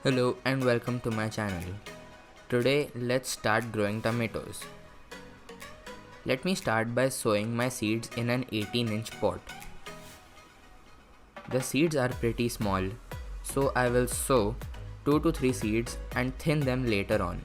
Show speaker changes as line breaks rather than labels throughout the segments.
Hello and welcome to my channel. Today let's start growing tomatoes. Let me start by sowing my seeds in an 18-inch pot. The seeds are pretty small, so I will sow 2 to 3 seeds and thin them later on.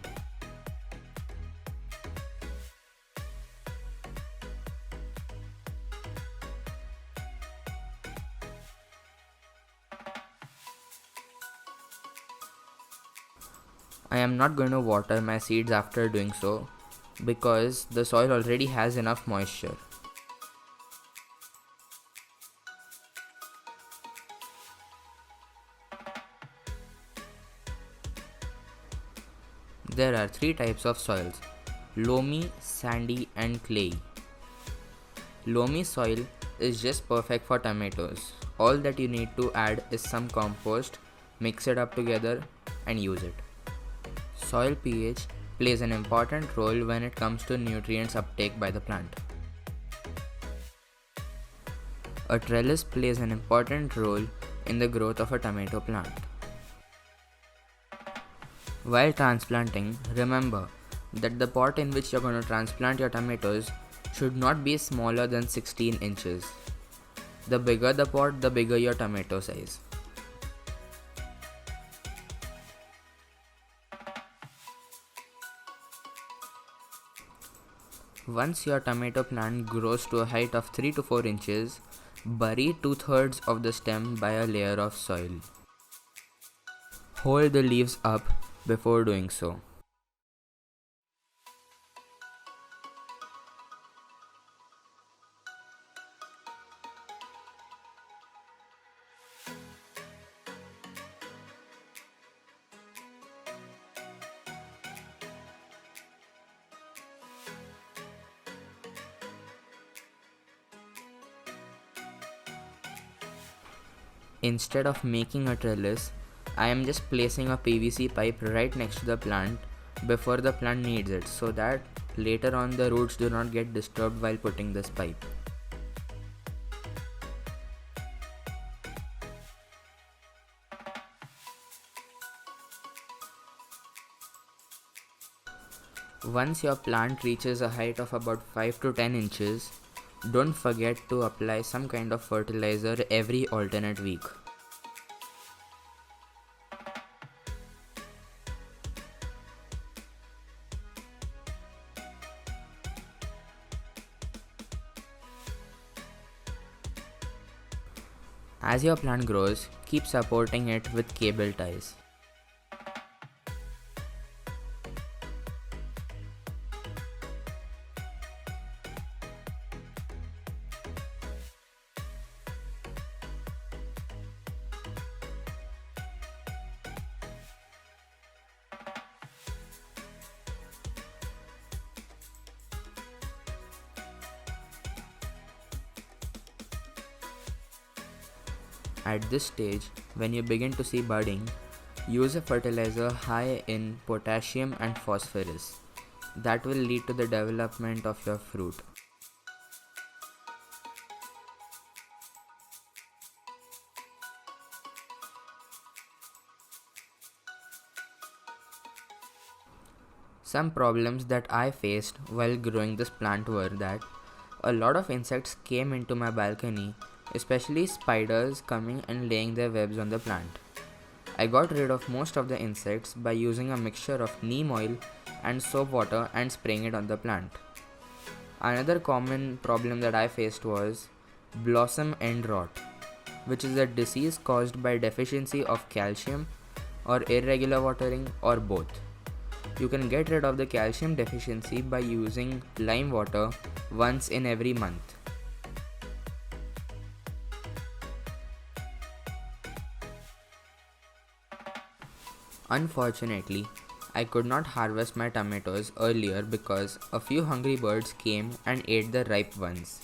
I am not going to water my seeds after doing so because the soil already has enough moisture. There are 3 types of soils: loamy, sandy and clayey. Loamy soil is just perfect for tomatoes. All that you need to add is some compost, mix it up together and use it. Soil pH plays an important role when it comes to nutrients uptake by the plant. A trellis plays an important role in the growth of a tomato plant. While transplanting, remember that the pot in which you're going to transplant your tomatoes should not be smaller than 16 inches. The bigger the pot, the bigger your tomato size. Once your tomato plant grows to a height of 3 to 4 inches, bury 2/3 of the stem by a layer of soil. Hold the leaves up before doing so. Instead of making a trellis, I am just placing a PVC pipe right next to the plant before the plant needs it, so that later on the roots do not get disturbed while putting this pipe. Once your plant reaches a height of about 5 to 10 inches, don't forget to apply some kind of fertilizer every alternate week. As your plant grows, keep supporting it with cable ties. At this stage, when you begin to see budding, use a fertilizer high in potassium and phosphorus. That will lead to the development of your fruit. Some problems that I faced while growing this plant were that a lot of insects came into my balcony, especially spiders coming and laying their webs on the plant. I got rid of most of the insects by using a mixture of neem oil and soap water and spraying it on the plant. Another common problem that I faced was blossom end rot, which is a disease caused by deficiency of calcium or irregular watering or both. You can get rid of the calcium deficiency by using lime water once in every month. Unfortunately, I could not harvest my tomatoes earlier because a few hungry birds came and ate the ripe ones.